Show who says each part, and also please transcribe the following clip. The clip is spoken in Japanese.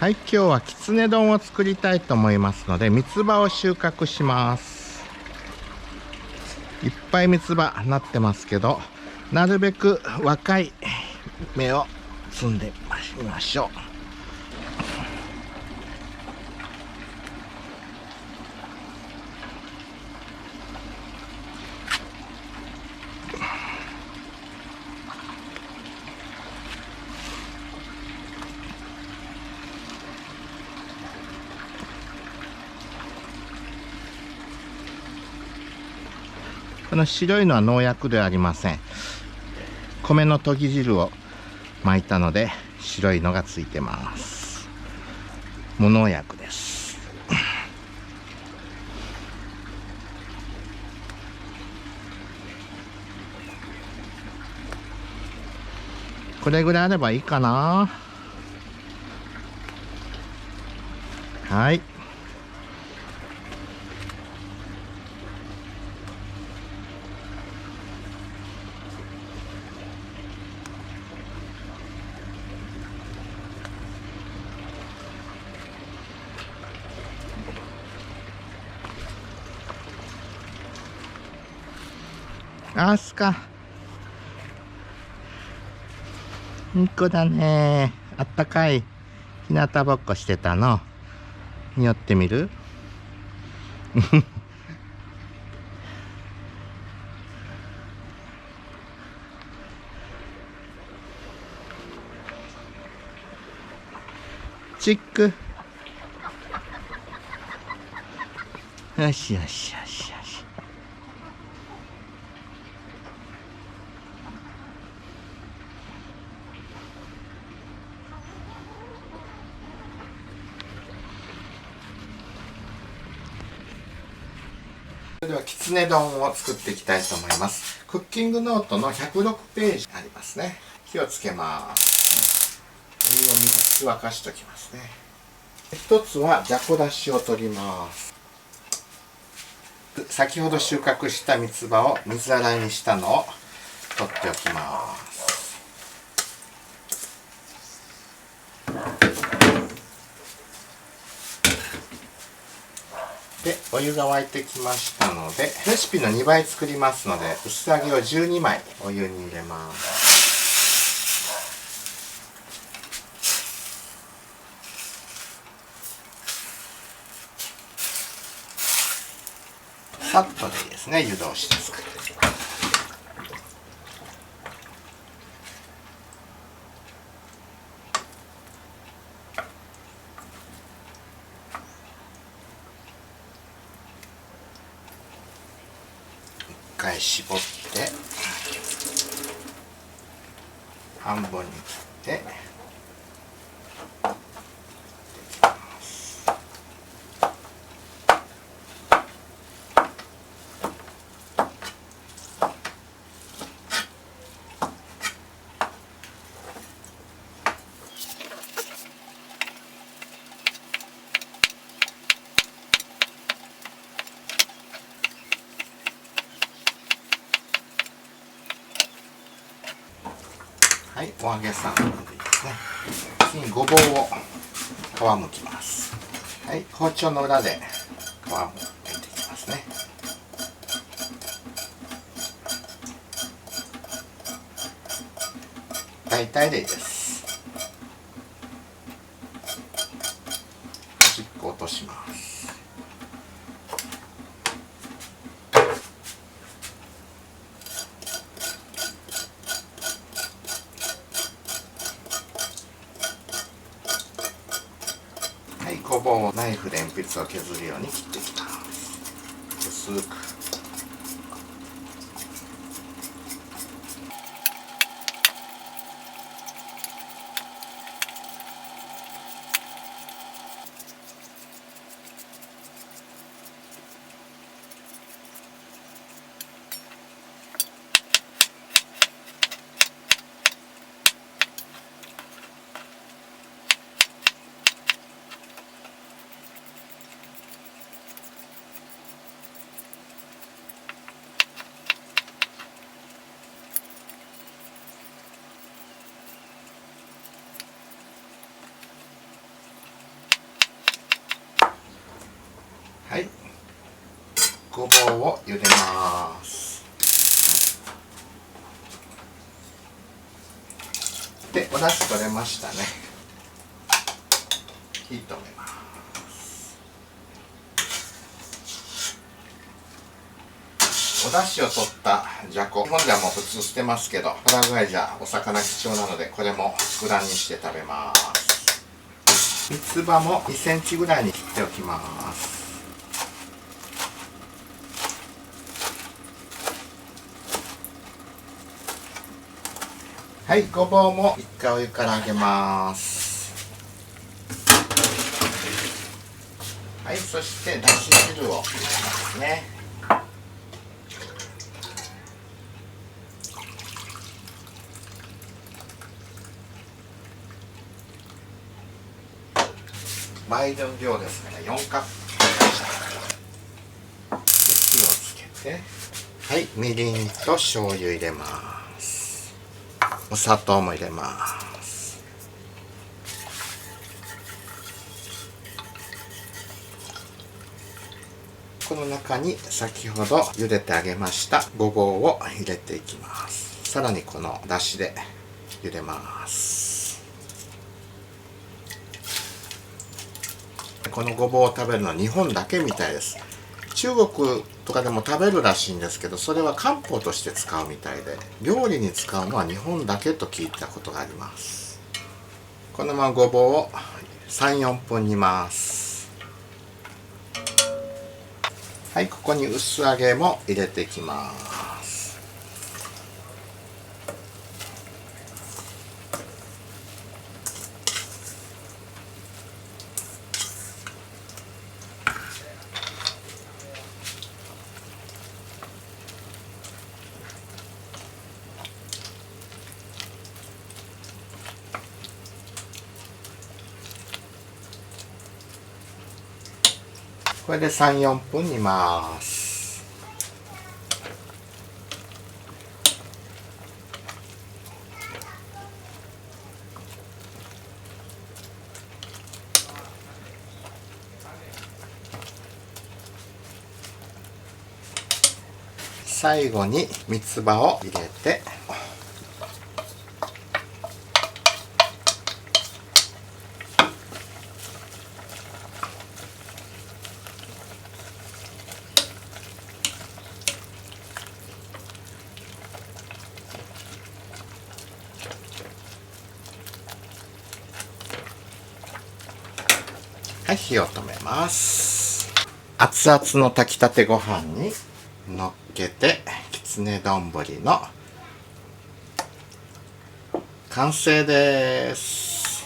Speaker 1: はい、今日はきつね丼を作りたいと思いますので、三つ葉を収穫します。いっぱい三つ葉なってますけど、なるべく若い芽を摘んでみましょう。この白いのは農薬ではありません。米のとぎ汁を巻いたので白いのがついてます。無農薬です。これぐらいあればいいかな。はい。アスカ、いい子だね。あったかい日向ぼっこしてたの。匂ってみる？チック。よしよしよしよし。それではきつね丼を作っていきたいと思います。クッキングノートの106ページありますね。火をつけます。お湯を3つ沸かしておきますね。一つはじゃこだしを取ります。先ほど収穫した三つ葉を水洗いにしたのを取っておきます。で、お湯が沸いてきましたので、レシピの2倍作りますので、薄揚げを12枚お湯に入れます。さっとでいいですね、湯通しで作る。一回絞って半分に切ってはい、お揚げさんでいいですね。次にごぼうを皮むきます。はい、包丁の裏で皮もむいていきますね。大体でいいです。端っこ落とします。ごぼうをナイフで鉛筆を削るように切っていきます。薄く。噌を茹でます。で、お出汁取れましたね。火止めます。お出汁を取ったじゃこ、日本ではもう普通捨てますけど、パラグアイじゃお魚貴重なので、これも佃煮にして食べます。三つ葉も2センチぐらいに切っておきます。はい、ごぼうも一回お湯から揚げます。はい、そしてだし汁を入れますね。倍の量ですから4カップ。火をつけて、はい、みりんと醤油入れます。お砂糖も入れます。この中に先ほど茹でてあげましたごぼうを入れていきます。さらにこのだしで茹でます。このごぼうを食べるのは日本だけみたいです。中国とかでも食べるらしいんですけど、それは漢方として使うみたいで、料理に使うのは日本だけと聞いたことがあります。このままごぼうを 3,4 分煮ます。はい、ここに薄揚げも入れていきます。これで 3,4 分煮ます。最後に三つ葉を入れて、はい、火を止めます。熱々の炊きたてご飯にのっけて、きつね丼の完成です。